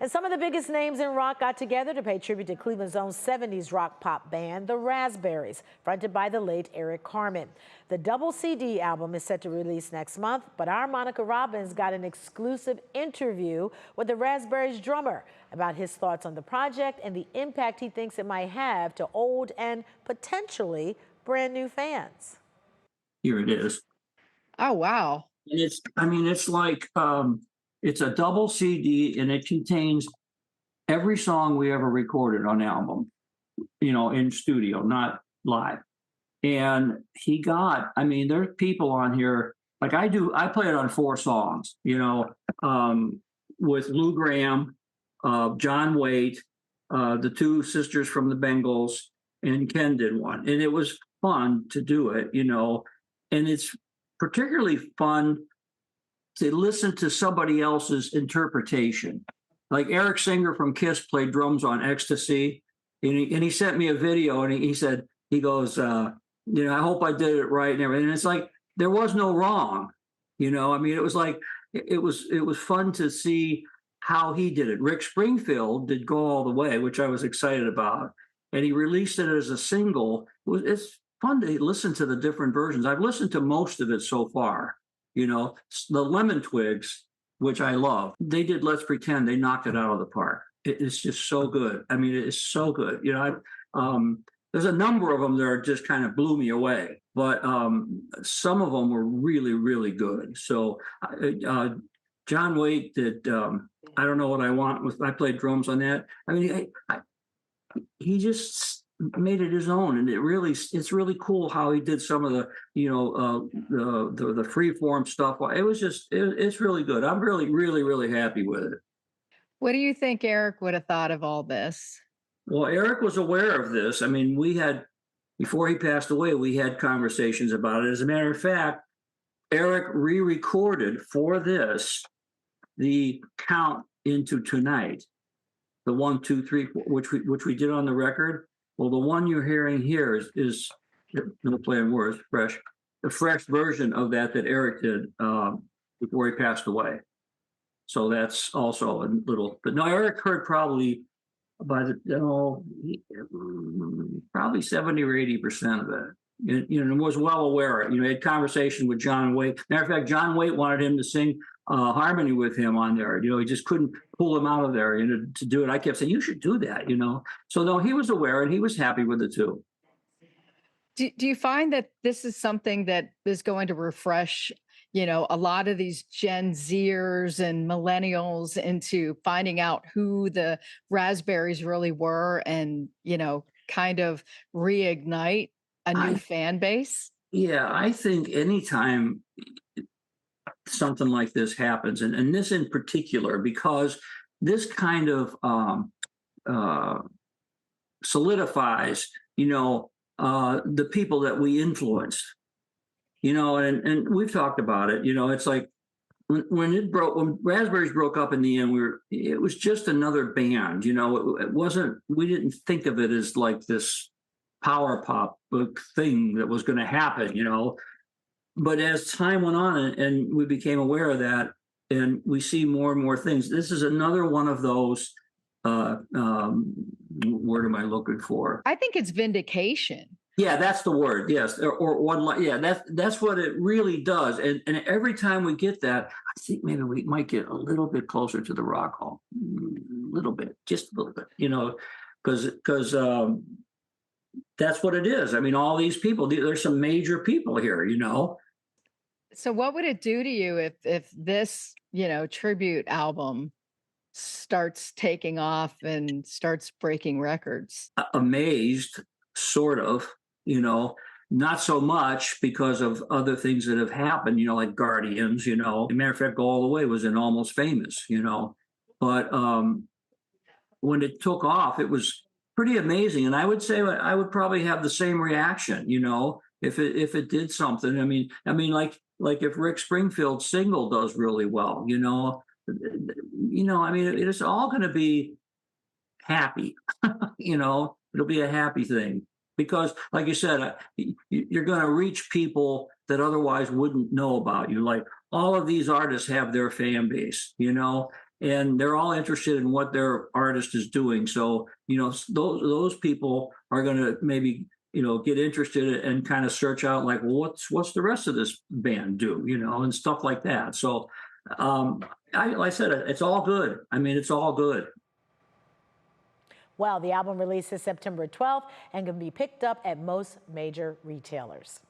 And some of the biggest names in rock got together to pay tribute to Cleveland's own 70s rock pop band, the Raspberries, fronted by the late Eric Carmen. The double CD album is set to release next month, but our Monica Robbins got an exclusive interview with the Raspberries drummer about his thoughts on the project and the impact he thinks it might have to old and potentially brand new fans. Here it is. Oh, wow. And it's like, it's a double CD and it contains every song we ever recorded on album, in studio, not live. And there's people on here, like I play it on 4 songs, with Lou Gramm, John Waite, the 2 sisters from the Bangles, and Ken did one. And it was fun to do it, and it's particularly fun to listen to somebody else's interpretation. Like Eric Singer from Kiss played drums on Ecstasy, and he sent me a video, and he goes, I hope I did it right and everything. And it's like there was no wrong, it was like it was fun to see how he did it. Rick Springfield did Go All the Way, which I was excited about, and he released it as a single. It's fun to listen to the different versions. I've listened to most of it so far. The Lemon Twigs, which I love, they did Let's Pretend. They knocked it out of the park. It's just so good. It is so good. There's a number of them that are just kind of blew me away, but some of them were really, really good. So John Waite did I Don't Know What I Want. I played drums on that. He just made it his own, and it's really cool how he did some of the the freeform stuff. It's really good. I'm really, really, really happy with it. What do you think Eric would have thought of all this? Well, Eric was aware of this. Before he passed away, we had conversations about it. As a matter of fact, Eric re-recorded for this the count into tonight, the 1, 2, 3, 4, which we did on the record. Well, the one you're hearing here is no play on words, the fresh version of that Eric did before he passed away. So that's also a little. But no, Eric heard probably probably 70 or 80% of it. And was well aware of it. He had conversation with John Waite. Matter of fact, John Waite wanted him to sing harmony with him on there. He just couldn't pull him out of there to do it. I kept saying, you should do that, So no, he was aware and he was happy with it too. Do you find that this is something that is going to refresh, a lot of these Gen Zers and millennials into finding out who the Raspberries really were and, kind of reignite a new fan base? Yeah, I think anytime something like this happens, and this in particular, because this kind of solidifies, the people that we influenced, and we've talked about it. It's like when Raspberries broke up in the end, it was just another band. It wasn't. We didn't think of it as like this power pop thing that was going to happen. But as time went on and we became aware of that, and we see more and more things, this is another one of those. Word am I looking for? I think it's vindication. Yeah, that's the word. Yes, or one. Yeah, that's what it really does. And every time we get that, I think maybe we might get a little bit closer to the Rock Hall, a little bit, just a little bit. Because that's what it is. All these people. There's some major people here. So what would it do to you if this, tribute album starts taking off and starts breaking records? Amazed, sort of, not so much because of other things that have happened, like Guardians, As a matter of fact, Go All the Way was in Almost Famous, But when it took off, it was pretty amazing. And I would say I would probably have the same reaction, if it did something. Like if Rick Springfield's single does really well, it's all going to be happy, it'll be a happy thing because, like you said, you're going to reach people that otherwise wouldn't know about you. Like all of these artists have their fan base, and they're all interested in what their artist is doing. So, you know, those people are going to maybe, you know, get interested and kind of search out like, well, what's the rest of this band do, you know, and stuff like that. So, like I said, it's all good. I mean, it's all good. Well, the album releases September 12th and can be picked up at most major retailers.